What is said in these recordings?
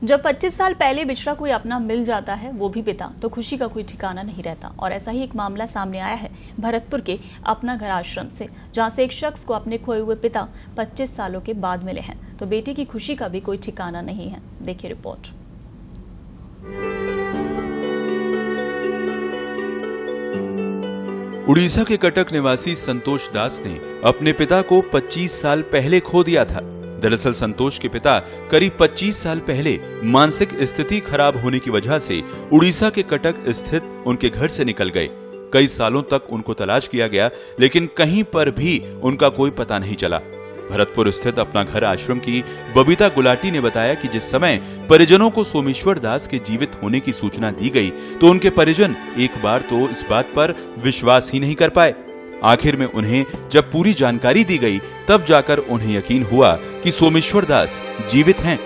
जब 25 साल पहले बिछड़ा कोई अपना मिल जाता है, वो भी पिता, तो खुशी का कोई ठिकाना नहीं रहता। और ऐसा ही एक मामला सामने आया है भरतपुर के अपना घर आश्रम से, जहां से एक शख्स को अपने खोए हुए पिता 25 सालों के बाद मिले हैं, तो बेटे की खुशी का भी कोई ठिकाना नहीं है। देखिए रिपोर्ट। उड़ीसा के कटक निवासी संतोष दास ने अपने पिता को 25 साल पहले खो दिया था। दरअसल संतोष के पिता करीब 25 साल पहले मानसिक स्थिति खराब होने की वजह से उड़ीसा के कटक स्थित उनके घर से निकल गए। कई सालों तक उनको तलाश किया गया, लेकिन कहीं पर भी उनका कोई पता नहीं चला। भरतपुर स्थित अपना घर आश्रम की बबीता गुलाटी ने बताया कि जिस समय परिजनों को सोमेश्वर दास के जीवित होने की सूचना दी गई, तो उनके परिजन एक बार तो इस बात पर विश्वास ही नहीं कर पाए। आखिर में उन्हें जब पूरी जानकारी दी गई, तब जाकर उन्हें यकीन हुआ कि सोमेश्वर दास जीवित हैं।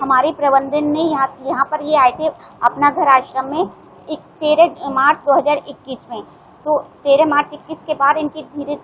हमारे प्रबंधन ने यहाँ पर ये आए थे अपना घर आश्रम में 13 मार्च 2021 में। तो 13 मार्च 21 के बाद इनकी धीरे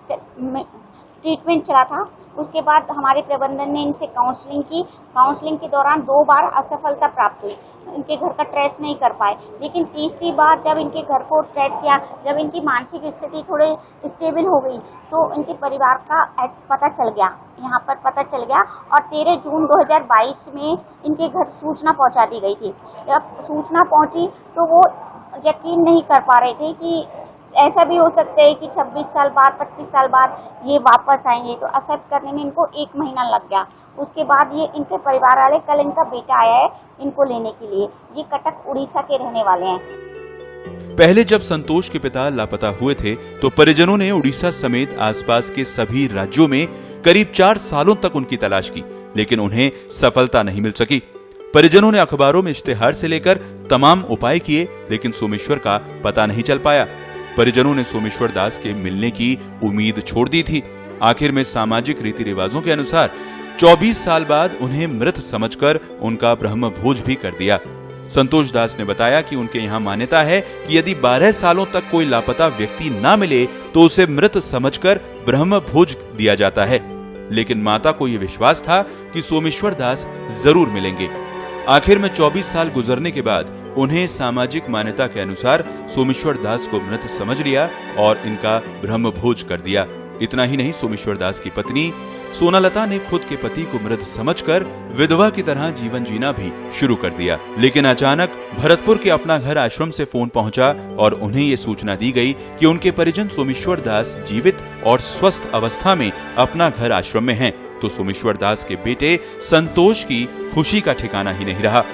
ट्रीटमेंट चला था। उसके बाद हमारे प्रबंधन ने इनसे काउंसलिंग की। काउंसलिंग के दौरान 2 बार असफलता प्राप्त हुई, इनके घर का ट्रेस नहीं कर पाए। लेकिन तीसरी बार जब इनके घर को ट्रेस किया, जब इनकी मानसिक स्थिति थोड़े स्टेबल हो गई, तो इनके परिवार का पता चल गया, यहाँ पर पता चल गया। और 13 जून 2022 में इनके घर सूचना पहुँचा दी गई थी। जब सूचना पहुँची तो वो यकीन नहीं कर पा रहे थे कि ऐसा भी हो सकता है कि 26 साल बाद 25 साल बाद ये वापस आएंगे। तो एक्सेप्ट करने में इनको 1 महीना लग गया। उसके बाद ये इनके परिवार वाले, कल इनका बेटा आया है इनको लेने के लिए। ये कटक उड़ीसा के रहने वाले हैं। पहले जब संतोष के पिता लापता हुए थे, तो परिजनों ने उड़ीसा समेत आसपास के सभी राज्यों में करीब 4 सालों तक उनकी तलाश की, लेकिन उन्हें सफलता नहीं मिल सकी। परिजनों ने अखबारों में इश्तेहार से लेकर तमाम उपाय किए, लेकिन सोमेश्वर का पता नहीं चल पाया। परिजनों ने सोमेश्वर दास के मिलने की उम्मीद छोड़ दी थी। आखिर में सामाजिक रीति रिवाजों के अनुसार 24 साल बाद उन्हें मृत समझकर उनका ब्रह्म भोज भी कर दिया। संतोष दास ने बताया कि उनके यहाँ मान्यता है कि यदि 12 सालों तक कोई लापता व्यक्ति ना मिले, तो उसे मृत समझकर ब्रह्म भोज दिया जाता है। लेकिन माता को यह विश्वास था कि सोमेश्वर दास जरूर मिलेंगे। आखिर में 24 साल गुजरने के बाद उन्हें सामाजिक मान्यता के अनुसार सोमेश्वर दास को मृत समझ लिया और इनका ब्रह्म भोज कर दिया। इतना ही नहीं, सोमेश्वर दास की पत्नी सोनालता ने खुद के पति को मृत समझकर विधवा की तरह जीवन जीना भी शुरू कर दिया। लेकिन अचानक भरतपुर के अपना घर आश्रम से फोन पहुंचा और उन्हें ये सूचना दी गई कि उनके परिजन सोमेश्वर दास जीवित और स्वस्थ अवस्था में अपना घर आश्रम में हैं। तो सोमेश्वर दास के बेटे संतोष की खुशी का ठिकाना ही नहीं रहा।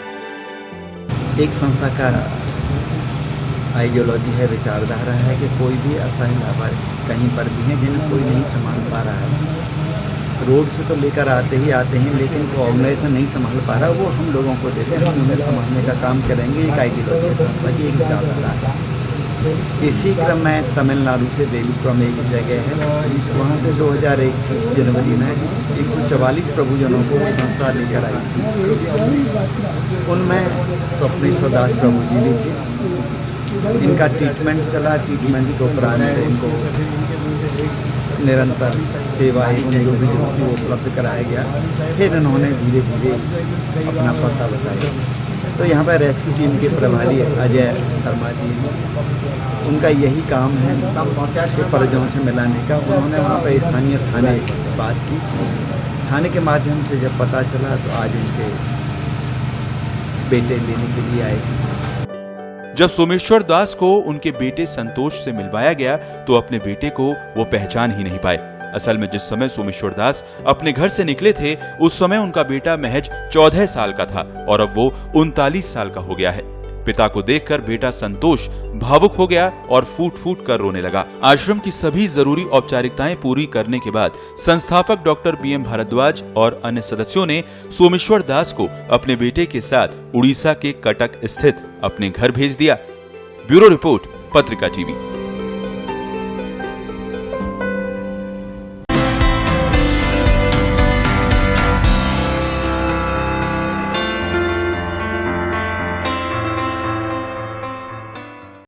एक संस्था का आइडियोलॉजी है, विचारधारा है कि कोई भी असहाय लाभार्थी कहीं पर भी है जिन्हें कोई नहीं संभाल पा रहा है। रोड से तो लेकर आते हैं, लेकिन वो ऑर्गेनाइजेशन नहीं संभाल पा रहा, वो हम लोगों को देते हैं, हम उन्हें संभालने का काम करेंगे। एक आइडियोलॉजी है संस्था की, एक विचारधारा है। इसी क्रम में तमिलनाडु से बेलूपुरम एक जगह है, वहाँ से 2021 जनवरी में 144 प्रभुजनों को संस्था लेकर आई थी। उनमें स्वप्नेश्वर दास प्रभु जी भी थे। इनका ट्रीटमेंट चला। ट्रीटमेंट के उपरांत इनको निरंतर सेवा जो भी वो उपलब्ध कराया गया। फिर इन्होंने धीरे धीरे अपना पता बताया। तो यहाँ पर रेस्क्यू टीम के प्रभारी अजय शर्मा जी, उनका यही काम है कि परिजनों से मिलाने का। उन्होंने वहाँ पर स्थानीय थाने बात की। थाने के माध्यम से जब पता चला, तो आज उनके बेटे लेने के लिए आए। जब सोमेश्वर दास को उनके बेटे संतोष से मिलवाया गया, तो अपने बेटे को वो पहचान ही नहीं पाए। असल में जिस समय सोमेश्वर दास अपने घर से निकले थे, उस समय उनका बेटा महज 14 साल का था और अब वो 39 साल का हो गया है। पिता को देखकर बेटा संतोष भावुक हो गया और फूट फूट कर रोने लगा। आश्रम की सभी जरूरी औपचारिकताएं पूरी करने के बाद संस्थापक डॉक्टर BM भारद्वाज और अन्य सदस्यों ने सोमेश्वर दास को अपने बेटे के साथ उड़ीसा के कटक स्थित अपने घर भेज दिया। ब्यूरो रिपोर्ट, पत्रिका टीवी।